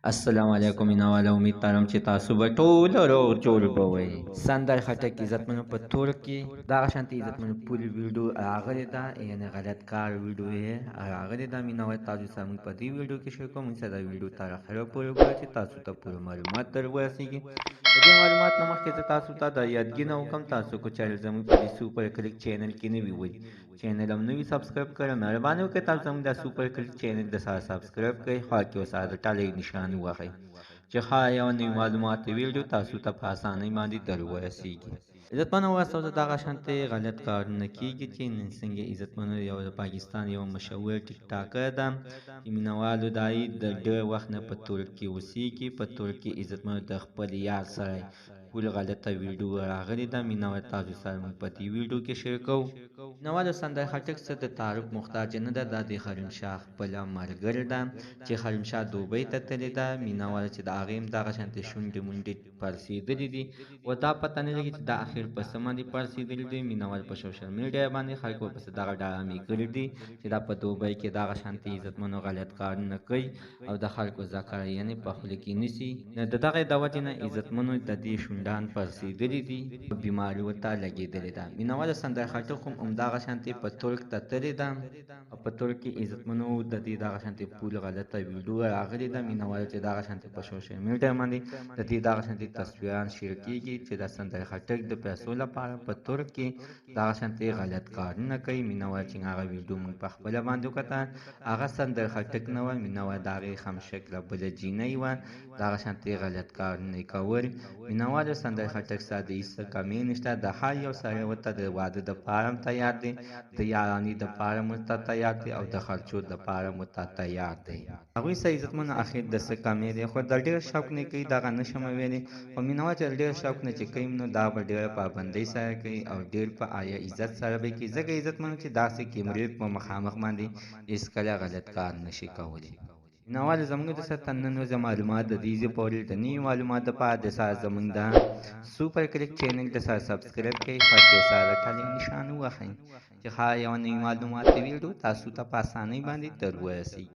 السلام علیکم مینوال امید لرم چې تاسو به ټول روغ جوړ به وئ. سندر خټک عزتمنو په تور کې دغه شانتې عزتمنو پولی ویډیو راغلې ده، یعنې غلط کار ویډیو یې راغلې ده. مینوال تاسو سره موږ په دې ویډیو کې شیر کوو. موږ سره دا ویډیو تر اخره پورې وګورئ چې تاسو ته پوره معلومات در ورسېږي. د دې معلومات نه مخکې زه تاسو ته د یادګي نه وکړم، تاسو که چېرې زموږ په دې سوپر کلیک چینل کې نوي وئ، چینل هم نوي سبسکرایب کړئ. مهرباني وکړئ تاسو زموږ د سوپر کلیک چینل د سره سبسکرایب کړئ، خوا کې ورسره د ټلۍ نښان ووهئ چې ښایي یوه نوي معلومات ویډیو تاسو ته په اسانۍ باندې در ورسېږي. عزتمنو وروسته د دغه شانتې غلط کارونه کېږي چې نن څنګه عزتمنو یو د پاکستان یو مشهور ټیک ټاکر ده چې مینوالو دای د ډېر وخت نه په ترک کې اوسېږي. په ترک کې عزتمنو د خپل یار سره ټول غلطه ویډیو راغلې ده. مینوال تاسو سره موږ په دې ویډیو کې شیر کوو. مینوالو سندر خټک څه د تعارف محتاج نه ده، دا د حریم شاه خپله ملګرې ده چې حریم شاه دوبۍ ته تللې ده. مینوال چې د هغې هم دغه شانتې شونډې مونډې پړسېدلې دي و دا پته نه لګي چې دا اخر په څه باندې پړسېدلې دي. مینوال په سوشل میډیا باندې خلکو ورپسې دغه ډرامې کړي دي چې دا په دوبۍ کې دغه شانتې عزتمنو غلط کارونه کوي او د خلکو ذکر یعنې په خوله کې نیسي. د دغې د وجې نه عزتمنو د دې شونډان پړسېدلي دي، بیماري ورته لګېدلې ده. مینوال سندر خټک هم همدغه شانتې په ترک ته تللې ده او په ترک کې عزتمنو د دې دغه شانتې پول غلطه ویډیو راغلې ده. مینوال چې دغه شانتې په سوشل میډیا باندې د دې دغه شانتې تصویران شیر کېږي چې د سندر خټک د پیسو لپاره په ترک کې دغه شانتې غلط کارونه کوي. مینوال چې هغه ویډیو موږ په خپله باندې وکته، هغه سندر خټک نه وه، مینوال د هغې خمشکله بله جینۍ وه، دغه شانتې غلط کارونه یې کول. مینوالو سندر خټک سره د هېڅ څه کمی نشته، د هر یو سړی ورته د واده دپاره هم تیار دی، د یارانې دپاره هم ورته تیار دی او د خرچو دپاره هم ورته تیار دی. هغوی سره عزتمنو اخر د څه کمی دی، خو د ډېر شوق نه کوي، دغه نه شمه ویلی. خو مینوال چې د ډېر شوق نه چې کوي نو دا به ډېره پابندۍ سره کوي او ډېر په اعلی عزت سره به کوي، ځکه عزتمنو چې داسې کیمرې په مخامخ باندې هېڅکله غلط کار نشي کولی. مینوال زموږ د سره نن ورځې معلومات د دې ځای پورې د نوي معلومات دپاره د سره زموږ د سوپر کلیک چینل د سره سبسکرایب کړئ، خوا کې ورسره د ټلۍ نښان ووهئ چې ښایي یوه نوي معلومات ویډیو تاسو ته په اسانۍ باندې در ورسېږي.